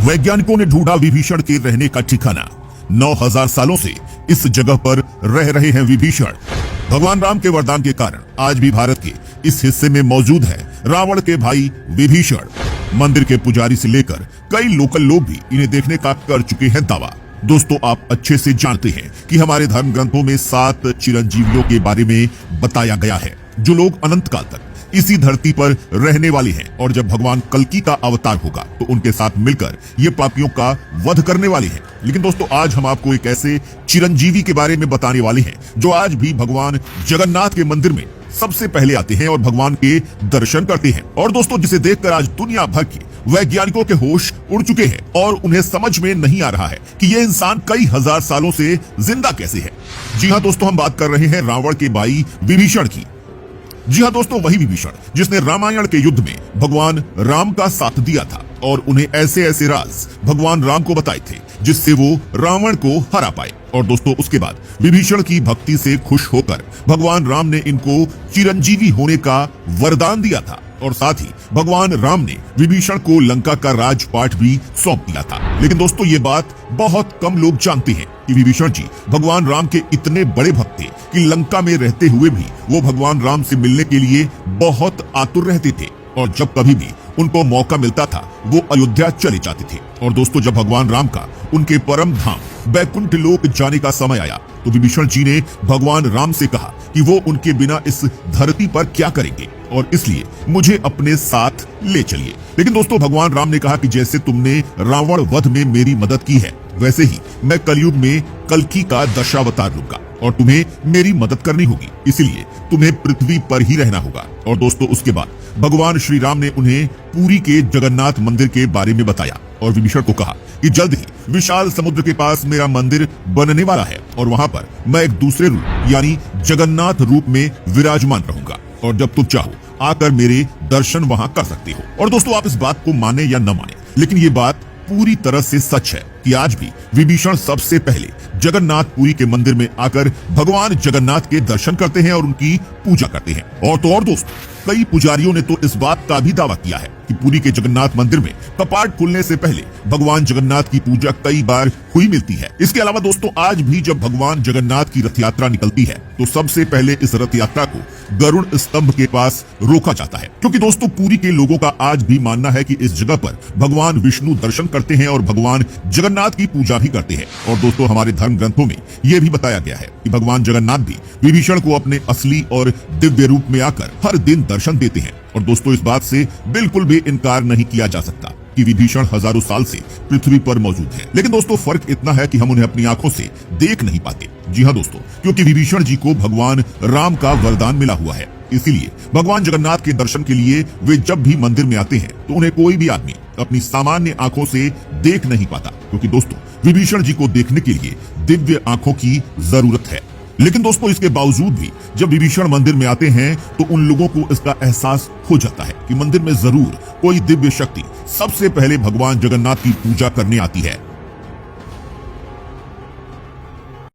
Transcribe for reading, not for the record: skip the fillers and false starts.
वैज्ञानिकों ने ढूंढा विभीषण के रहने का ठिकाना। 9000 सालों से इस जगह पर रह रहे हैं विभीषण। भगवान राम के वरदान के कारण आज भी भारत के इस हिस्से में मौजूद है रावण के भाई विभीषण। मंदिर के पुजारी से लेकर कई लोकल लोग भी इन्हें देखने का कर चुके हैं दावा। दोस्तों, आप अच्छे से जानते हैं कि हमारे धर्म ग्रंथों में 7 चिरंजीवियों के बारे में बताया गया है, जो लोग अनंत काल तक इसी धरती पर रहने वाले हैं, और जब भगवान कल्कि का अवतार होगा तो उनके साथ मिलकर ये पापियों का वध करने वाले हैं। लेकिन दोस्तों, आज हम आपको एक ऐसे चिरंजीवी के बारे में बताने वाले हैं जो आज भी भगवान जगन्नाथ के मंदिर में सबसे पहले आते हैं और भगवान के दर्शन करते हैं। और दोस्तों, जिसे देखकर आज दुनिया भर के वैज्ञानिकों के होश उड़ चुके हैं और उन्हें समझ में नहीं आ रहा है कि ये इंसान कई हजार सालों से जिंदा कैसे है। जी हाँ दोस्तों, हम बात कर रहे हैं रावण के भाई विभीषण की। जी हाँ दोस्तों, वही विभीषण जिसने रामायण के युद्ध में भगवान राम का साथ दिया था और उन्हें ऐसे ऐसे राज भगवान राम को बताए थे जिससे वो रावण को हरा पाए। और दोस्तों, उसके बाद विभीषण की भक्ति से खुश होकर भगवान राम ने इनको चिरंजीवी होने का वरदान दिया था, और साथ ही भगवान राम ने विभीषण को लंका का राजपाट भी सौंप दिया था। लेकिन दोस्तों, ये बात बहुत कम लोग जानते हैं कि विभीषण जी भगवान राम के इतने बड़े भक्त थे कि लंका में रहते हुए भी वो भगवान राम से मिलने के लिए बहुत आतुर रहते थे, और जब कभी भी उनको मौका मिलता था वो अयोध्या चले जाते थे। और दोस्तों, जब भगवान राम का उनके परम धाम बैकुंठ लोक जाने का समय आया तो विभीषण जी ने भगवान राम से कहा कि वो उनके बिना इस धरती पर क्या करेंगे, और इसलिए मुझे अपने साथ ले चलिए। लेकिन दोस्तों, भगवान राम ने कहा कि जैसे तुमने रावण वध में मेरी मदद की है, वैसे ही मैं कलयुग में कल्कि का दशावतार लूंगा और तुम्हें मेरी मदद करनी होगी, इसलिए तुम्हें पृथ्वी पर ही रहना होगा। और दोस्तों, उसके बाद भगवान श्री राम ने उन्हें पुरी के जगन्नाथ मंदिर के बारे में बताया और विभीषण को कहा कि जल्द ही विशाल समुद्र के पास मेरा मंदिर बनने वाला है और वहां पर मैं एक दूसरे रूप यानी जगन्नाथ रूप में विराजमान रहूंगा, और जब तुम चाहो आकर मेरे दर्शन वहां कर सकते हो। और दोस्तों, आप इस बात को माने या न माने, लेकिन ये बात पूरी तरह से सच है कि आज भी विभीषण सबसे पहले जगन्नाथपुरी के मंदिर में आकर भगवान जगन्नाथ के दर्शन करते हैं और उनकी पूजा करते हैं। और तो और दोस्तों, कई पुजारियों ने तो इस बात का भी दावा किया है कि पुरी के जगन्नाथ मंदिर में कपाट खुलने से पहले भगवान जगन्नाथ की पूजा कई बार हुई मिलती है। इसके अलावा दोस्तों, आज भी जब भगवान जगन्नाथ की रथ यात्रा निकलती है तो सबसे पहले इस रथ यात्रा को गरुड़ स्तंभ के पास रोका जाता है, क्योंकि दोस्तों पुरी के लोगों का आज भी मानना है कि इस जगह पर भगवान विष्णु दर्शन करते हैं और भगवान जगन्नाथ की पूजा भी करते हैं। और दोस्तों, हमारे धर्म ग्रंथों में यह भी बताया गया है कि भगवान जगन्नाथ भी विभीषण को अपने असली और दिव्य रूप में आकर हर दिन दर्शन देते हैं। और दोस्तों, इस बात से बिल्कुल भी इनकार नहीं किया जा सकता कि विभीषण हजारों साल से पृथ्वी पर मौजूद है। लेकिन दोस्तों, फर्क इतना है कि हम उन्हें अपनी आंखों से देख नहीं पाते। जी हाँ दोस्तों, क्योंकि विभीषण जी को भगवान राम का वरदान मिला हुआ है, इसीलिए भगवान जगन्नाथ के दर्शन के लिए वे जब भी मंदिर में आते हैं तो उन्हें कोई भी आदमी अपनी सामान्य आंखों से देख नहीं पाता, क्योंकि दोस्तों विभीषण जी को देखने के लिए दिव्य आंखों की जरूरत है। लेकिन दोस्तों, इसके बावजूद भी जब विभीषण मंदिर में आते हैं तो उन लोगों को इसका एहसास हो जाता है कि मंदिर में जरूर कोई दिव्य शक्ति सबसे पहले भगवान जगन्नाथ की पूजा करने आती है।